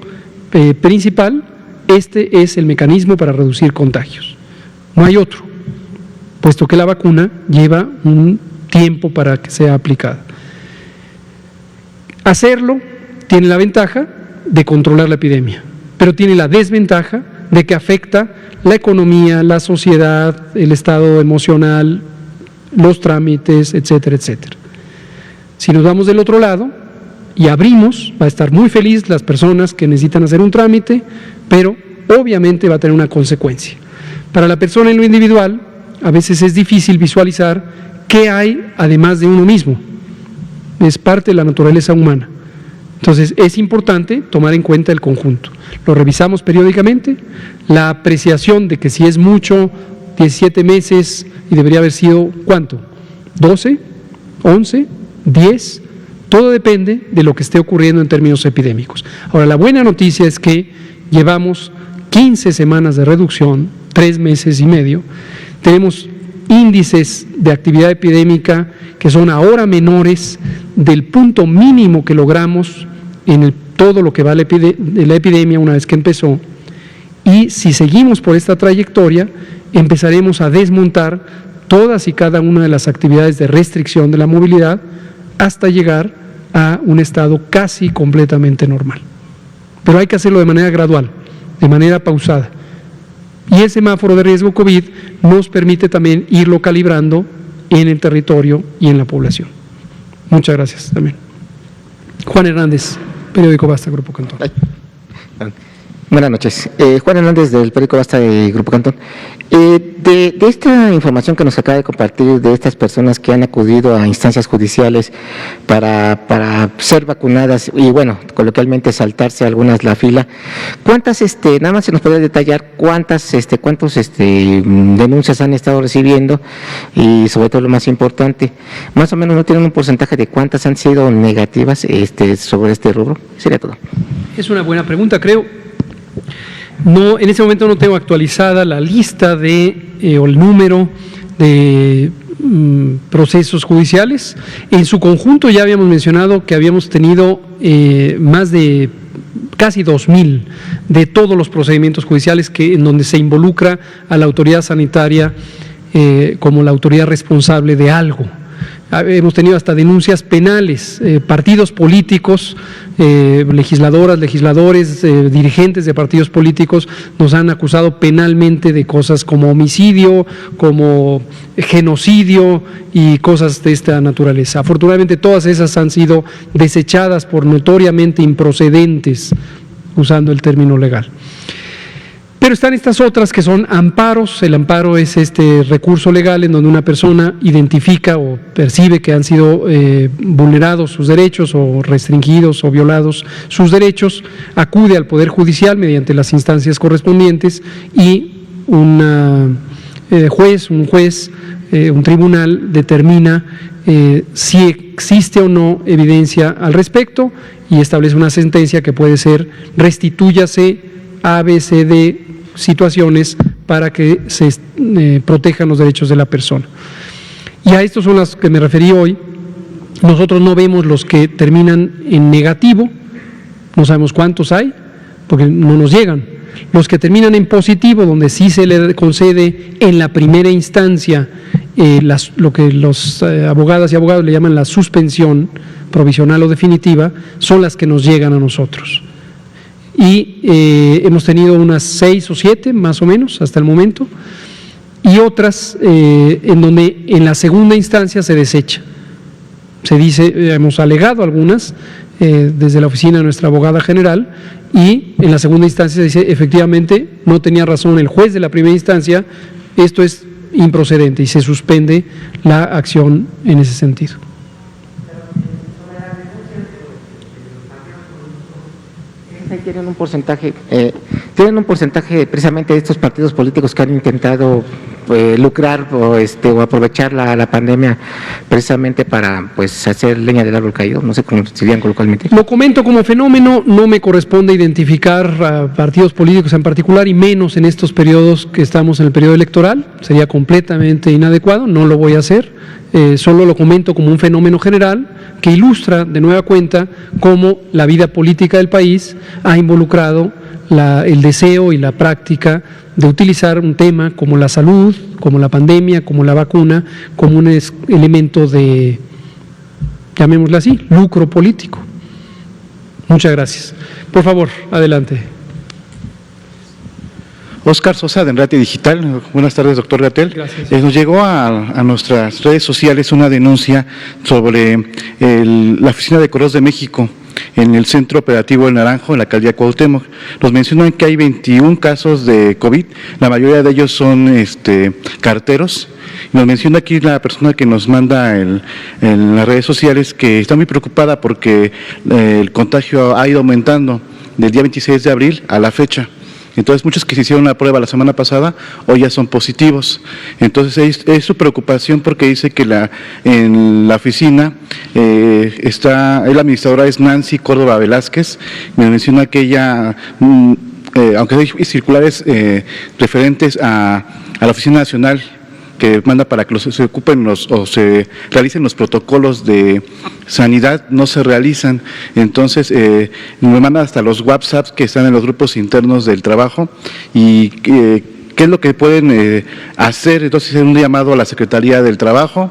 principal, este es el mecanismo para reducir contagios. No hay otro, puesto que la vacuna lleva un tiempo para que sea aplicada. Hacerlo tiene la ventaja de controlar la epidemia, pero tiene la desventaja de que afecta la economía, la sociedad, el estado emocional, los trámites, etcétera, etcétera. Si nos vamos del otro lado y abrimos, va a estar muy feliz las personas que necesitan hacer un trámite, pero obviamente va a tener una consecuencia. Para la persona en lo individual, a veces es difícil visualizar qué hay además de uno mismo. Es parte de la naturaleza humana. Entonces, es importante tomar en cuenta el conjunto. Lo revisamos periódicamente, la apreciación de que si es mucho, 17 meses y debería haber sido, ¿cuánto? ¿12? ¿11? ¿10? Todo depende de lo que esté ocurriendo en términos epidémicos. Ahora, la buena noticia es que llevamos 15 semanas de reducción, 3 meses y medio, tenemos índices de actividad epidémica que son ahora menores del punto mínimo que logramos en todo lo que va de la epidemia una vez que empezó, y si seguimos por esta trayectoria, empezaremos a desmontar todas y cada una de las actividades de restricción de la movilidad hasta llegar a un estado casi completamente normal. Pero hay que hacerlo de manera gradual, de manera pausada. Y el semáforo de riesgo COVID nos permite también irlo calibrando en el territorio y en la población. Muchas gracias también. Juan Hernández, Periódico Basta, Grupo Cantón. Buenas noches. Juan Hernández, del Periódico Basta de Grupo Cantón. De esta información que nos acaba de compartir de estas personas que han acudido a instancias judiciales para ser vacunadas y, bueno, coloquialmente saltarse algunas la fila, ¿cuántas, nada más se nos puede detallar cuántos denuncias han estado recibiendo? Y sobre todo lo más importante, más o menos no tienen un porcentaje de cuántas han sido negativas sobre este rubro. Sería todo. Es una buena pregunta, creo. No, en este momento no tengo actualizada la lista o el número de procesos judiciales. En su conjunto ya habíamos mencionado que habíamos tenido más de casi 2,000 de todos los procedimientos judiciales en donde se involucra a la autoridad sanitaria como la autoridad responsable de algo. Hemos tenido hasta denuncias penales, partidos políticos, legisladoras, legisladores, dirigentes de partidos políticos nos han acusado penalmente de cosas como homicidio, como genocidio y cosas de esta naturaleza. Afortunadamente todas esas han sido desechadas por notoriamente improcedentes, usando el término legal. Pero están estas otras que son amparos. El amparo es este recurso legal en donde una persona identifica o percibe que han sido vulnerados sus derechos o restringidos o violados sus derechos, acude al Poder Judicial mediante las instancias correspondientes y un tribunal determina si existe o no evidencia al respecto y establece una sentencia que puede ser restitúyase A, B, C, D situaciones para que se protejan los derechos de la persona. Y a estos son las que me referí hoy. Nosotros no vemos los que terminan en negativo, no sabemos cuántos hay, porque no nos llegan. Los que terminan en positivo, donde sí se le concede en la primera instancia lo que los abogadas y abogados le llaman la suspensión provisional o definitiva, son las que nos llegan a nosotros. y hemos tenido unas 6 o 7 más o menos hasta el momento, y otras en donde en la segunda instancia se desecha. Se dice, hemos alegado algunas desde la oficina de nuestra abogada general, y en la segunda instancia se dice efectivamente no tenía razón el juez de la primera instancia, esto es improcedente y se suspende la acción en ese sentido. Tienen un porcentaje precisamente de estos partidos políticos que han intentado lucrar o aprovechar la pandemia precisamente para hacer leña del árbol caído, no sé cómo se dirían coloquialmente. Lo comento como fenómeno, no me corresponde identificar a partidos políticos en particular y menos en estos periodos que estamos en el periodo electoral, sería completamente inadecuado, no lo voy a hacer, solo lo comento como un fenómeno general que ilustra de nueva cuenta cómo la vida política del país ha involucrado el deseo y la práctica de utilizar un tema como la salud, como la pandemia, como la vacuna, como un elemento de, llamémoslo así, lucro político. Muchas gracias. Por favor, adelante. Oscar Sosa, de Enrate Digital. Buenas tardes, doctor Gatell. Gracias. Nos llegó a nuestras redes sociales una denuncia sobre la Oficina de Correos de México en el Centro Operativo del Naranjo, en la alcaldía Cuauhtémoc. Nos mencionan que hay 21 casos de COVID, la mayoría de ellos son carteros. Nos menciona aquí la persona que nos manda en las redes sociales que está muy preocupada porque el contagio ha ido aumentando del día 26 de abril a la fecha. Entonces, muchos que se hicieron la prueba la semana pasada, hoy ya son positivos. Entonces, es su preocupación porque dice que en la oficina la administradora es Nancy Córdoba Velázquez. Me menciona que ella, aunque hay circulares referentes a la Oficina Nacional, que manda para que se ocupen o se realicen los protocolos de sanidad, no se realizan. Entonces, me mandan hasta los WhatsApps que están en los grupos internos del trabajo y qué es lo que pueden hacer. Entonces, un llamado a la Secretaría del Trabajo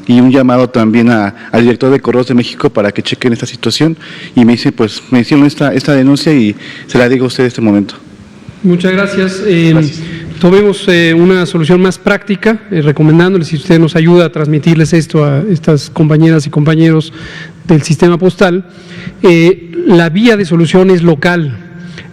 y un llamado también al director de Correos de México para que chequen esta situación. Y me dice, pues, me hicieron esta denuncia y se la digo a usted en este momento. Muchas gracias. Tomemos una solución más práctica, recomendándoles, si usted nos ayuda a transmitirles esto a estas compañeras y compañeros del sistema postal, la vía de solución es local.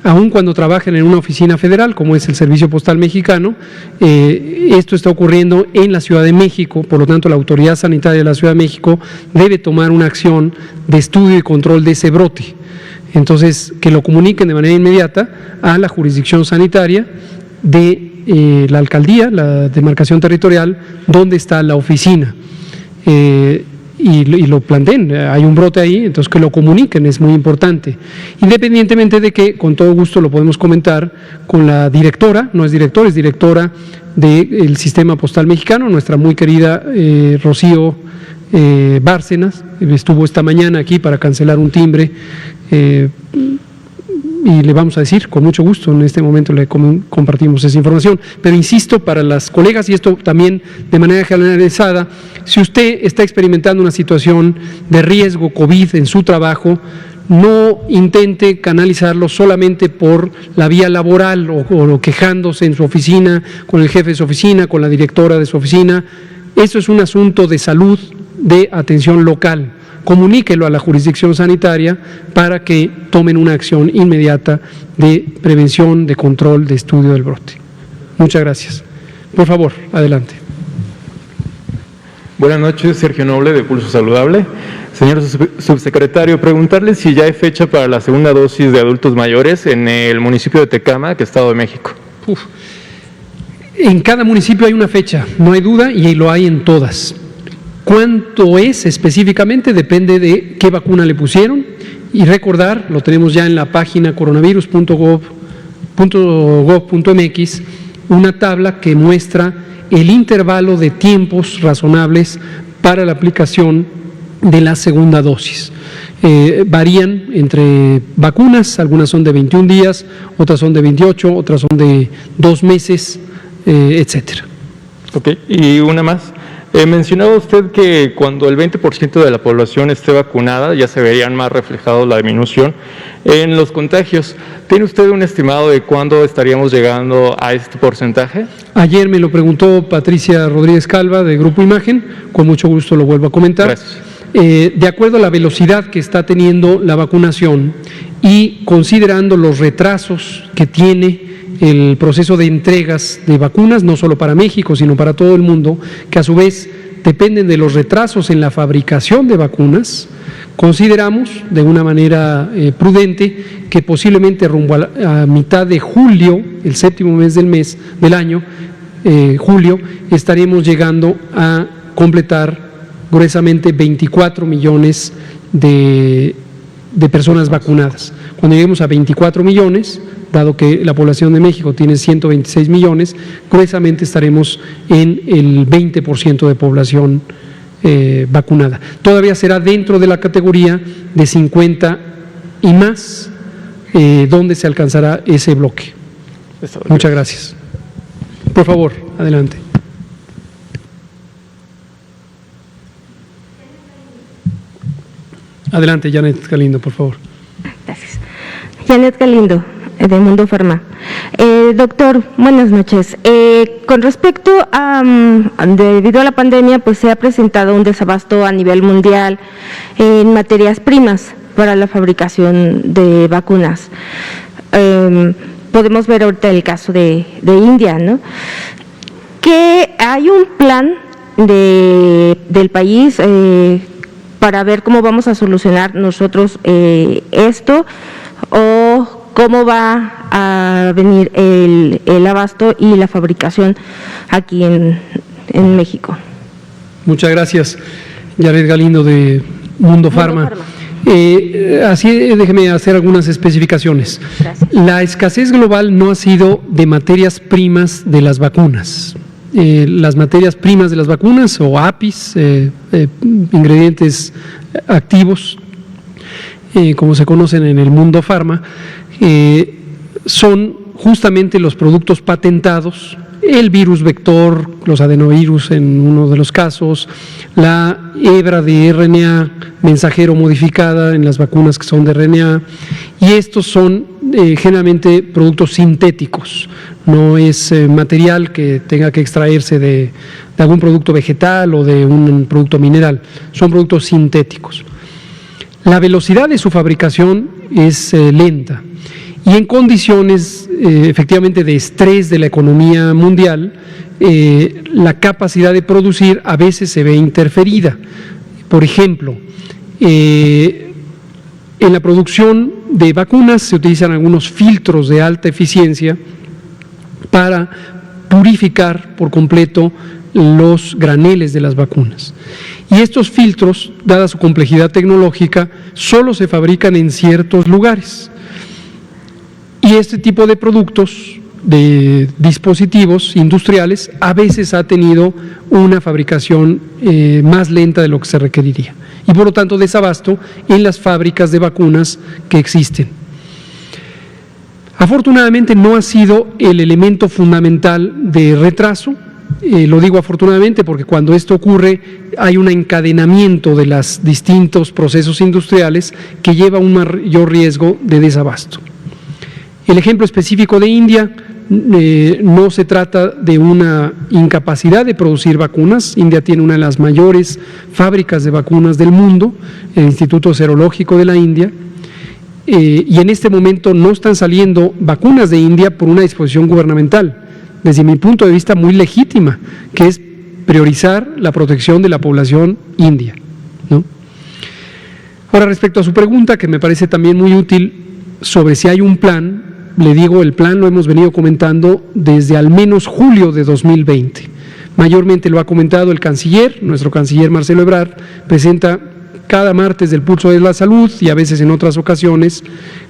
Aun cuando trabajen en una oficina federal, como es el Servicio Postal Mexicano, esto está ocurriendo en la Ciudad de México, por lo tanto la Autoridad Sanitaria de la Ciudad de México debe tomar una acción de estudio y control de ese brote. Entonces, que lo comuniquen de manera inmediata a la jurisdicción sanitaria de la alcaldía, la demarcación territorial, donde está la oficina. Y lo planteen, hay un brote ahí, entonces que lo comuniquen, es muy importante. Independientemente de que con todo gusto lo podemos comentar con la directora, no es director, es directora del Sistema Postal Mexicano, nuestra muy querida Rocío Bárcenas, estuvo esta mañana aquí para cancelar un timbre, y le vamos a decir con mucho gusto, en este momento le compartimos esa información, pero insisto para las colegas y esto también de manera generalizada, si usted está experimentando una situación de riesgo COVID en su trabajo, no intente canalizarlo solamente por la vía laboral o quejándose en su oficina, con el jefe de su oficina, con la directora de su oficina. Eso es un asunto de salud, de atención local. Comuníquelo a la jurisdicción sanitaria para que tomen una acción inmediata de prevención, de control, de estudio del brote. Muchas gracias. Por favor, adelante. Buenas noches, Sergio Noble, de Pulso Saludable. Señor subsecretario, preguntarle si ya hay fecha para la segunda dosis de adultos mayores en el municipio de Tecámac, Estado de México. En cada municipio hay una fecha, no hay duda, y lo hay en todas. ¿Cuánto es específicamente? Depende de qué vacuna le pusieron. Y recordar, lo tenemos ya en la página coronavirus.gov.mx, una tabla que muestra el intervalo de tiempos razonables para la aplicación de la segunda dosis. Varían entre vacunas, algunas son de 21 días, otras son de 28, otras son de 2 meses, etcétera. Ok, y una más. Mencionaba usted que cuando el 20% de la población esté vacunada ya se verían más reflejados la disminución en los contagios. ¿Tiene usted un estimado de cuándo estaríamos llegando a este porcentaje? Ayer me lo preguntó Patricia Rodríguez Calva de Grupo Imagen, con mucho gusto lo vuelvo a comentar. Gracias. De acuerdo a la velocidad que está teniendo la vacunación y considerando los retrasos que tiene el proceso de entregas de vacunas, no solo para México, sino para todo el mundo, que a su vez dependen de los retrasos en la fabricación de vacunas, consideramos de una manera prudente que posiblemente rumbo a mitad de julio, el séptimo mes del año, julio, estaremos llegando a completar gruesamente 24 millones de personas vacunadas. Cuando lleguemos a 24 millones, dado que la población de México tiene 126 millones, gruesamente estaremos en el 20% de población vacunada. Todavía será dentro de la categoría de 50 y más, donde se alcanzará ese bloque. Muchas gracias. Por favor, adelante. Adelante, Janet Galindo, por favor. Gracias. Janet Galindo, de Mundo Farma. Doctor, buenas noches. Con respecto a, debido a la pandemia, pues se ha presentado un desabasto a nivel mundial en materias primas para la fabricación de vacunas. Podemos ver ahorita el caso de India, ¿no? Que hay un plan del país para ver cómo vamos a solucionar nosotros esto, o cómo va a venir el abasto y la fabricación aquí en México. Muchas gracias, Jared Galindo de Mundo Farma. Así, déjeme hacer algunas especificaciones. Gracias. La escasez global no ha sido de materias primas de las vacunas. Las materias primas de las vacunas, o APIs, ingredientes activos, como se conocen en el mundo farma, son justamente los productos patentados, el virus vector, los adenovirus en uno de los casos, la hebra de RNA mensajero modificada en las vacunas que son de RNA, y estos son generalmente productos sintéticos, no es material que tenga que extraerse de algún producto vegetal o de un producto mineral, son productos sintéticos. La velocidad de su fabricación es lenta y en condiciones efectivamente de estrés de la economía mundial, la capacidad de producir a veces se ve interferida. Por ejemplo, en la producción de vacunas se utilizan algunos filtros de alta eficiencia para purificar por completo los graneles de las vacunas. Y estos filtros, dada su complejidad tecnológica, solo se fabrican en ciertos lugares. Y este tipo de productos, de dispositivos industriales, a veces ha tenido una fabricación más lenta de lo que se requeriría. Y por lo tanto desabasto en las fábricas de vacunas que existen. Afortunadamente no ha sido el elemento fundamental de retraso. Lo digo afortunadamente porque cuando esto ocurre hay un encadenamiento de los distintos procesos industriales que lleva a un mayor riesgo de desabasto. El ejemplo específico de India, no se trata de una incapacidad de producir vacunas. India tiene una de las mayores fábricas de vacunas del mundo, el Instituto Serológico de la India, y en este momento no están saliendo vacunas de India por una disposición gubernamental, desde mi punto de vista muy legítima, que es priorizar la protección de la población india, ¿no? Ahora, respecto a su pregunta, que me parece también muy útil, sobre si hay un plan, le digo, el plan lo hemos venido comentando desde al menos julio de 2020. Mayormente lo ha comentado el canciller, nuestro canciller Marcelo Ebrard, presenta cada martes del Pulso de la Salud y a veces en otras ocasiones,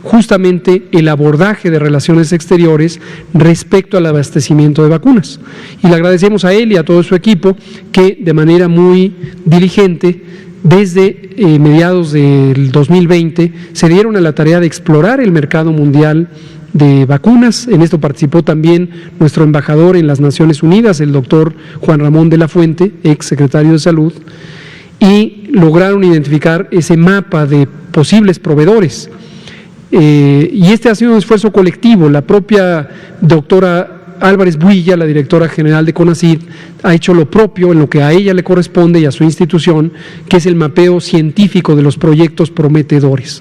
justamente el abordaje de relaciones exteriores respecto al abastecimiento de vacunas. Y le agradecemos a él y a todo su equipo que de manera muy diligente, desde mediados del 2020, se dieron a la tarea de explorar el mercado mundial de vacunas. En esto participó también nuestro embajador en las Naciones Unidas, el doctor Juan Ramón de la Fuente, ex secretario de Salud, y lograron identificar ese mapa de posibles proveedores. Y este ha sido un esfuerzo colectivo. La propia doctora Álvarez Builla, la directora general de CONACYT, ha hecho lo propio en lo que a ella le corresponde y a su institución, que es el mapeo científico de los proyectos prometedores.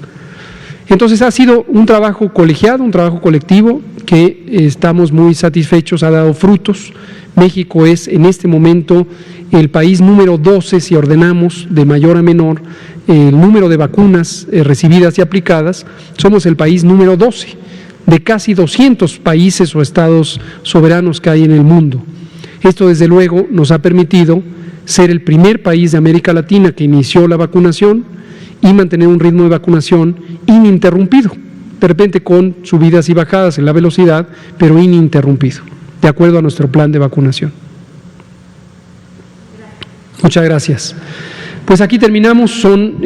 Entonces ha sido un trabajo colegiado, un trabajo colectivo que estamos muy satisfechos, ha dado frutos. México es en este momento el país número 12, si ordenamos de mayor a menor el número de vacunas recibidas y aplicadas, somos el país número 12 de casi 200 países o estados soberanos que hay en el mundo. Esto desde luego nos ha permitido ser el primer país de América Latina que inició la vacunación y mantener un ritmo de vacunación ininterrumpido, de repente con subidas y bajadas en la velocidad, pero ininterrumpido, de acuerdo a nuestro plan de vacunación. Muchas gracias. Pues aquí terminamos, son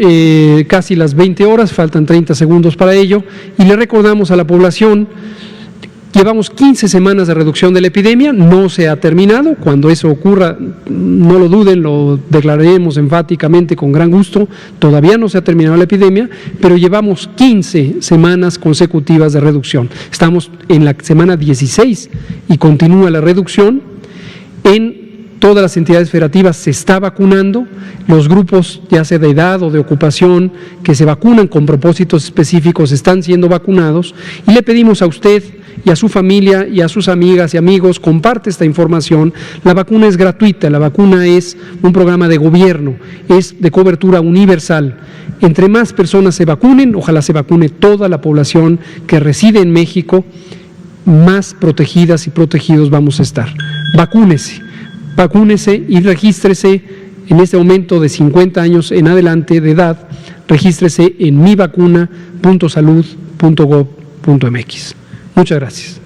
casi las 20 horas, faltan 30 segundos para ello, y le recordamos a la población, llevamos 15 semanas de reducción de la epidemia, no se ha terminado. Cuando eso ocurra, no lo duden, lo declararemos enfáticamente con gran gusto, todavía no se ha terminado la epidemia, pero llevamos 15 semanas consecutivas de reducción. Estamos en la semana 16 y continúa la reducción. En todas las entidades federativas se está vacunando, los grupos ya sea de edad o de ocupación que se vacunan con propósitos específicos están siendo vacunados, y le pedimos a usted y a su familia y a sus amigas y amigos, comparte esta información. La vacuna es gratuita, la vacuna es un programa de gobierno, es de cobertura universal. Entre más personas se vacunen, ojalá se vacune toda la población que reside en México, más protegidas y protegidos vamos a estar. Vacúnese y regístrese en este momento de 50 años en adelante de edad, regístrese en mivacuna.salud.gov.mx. Muchas gracias.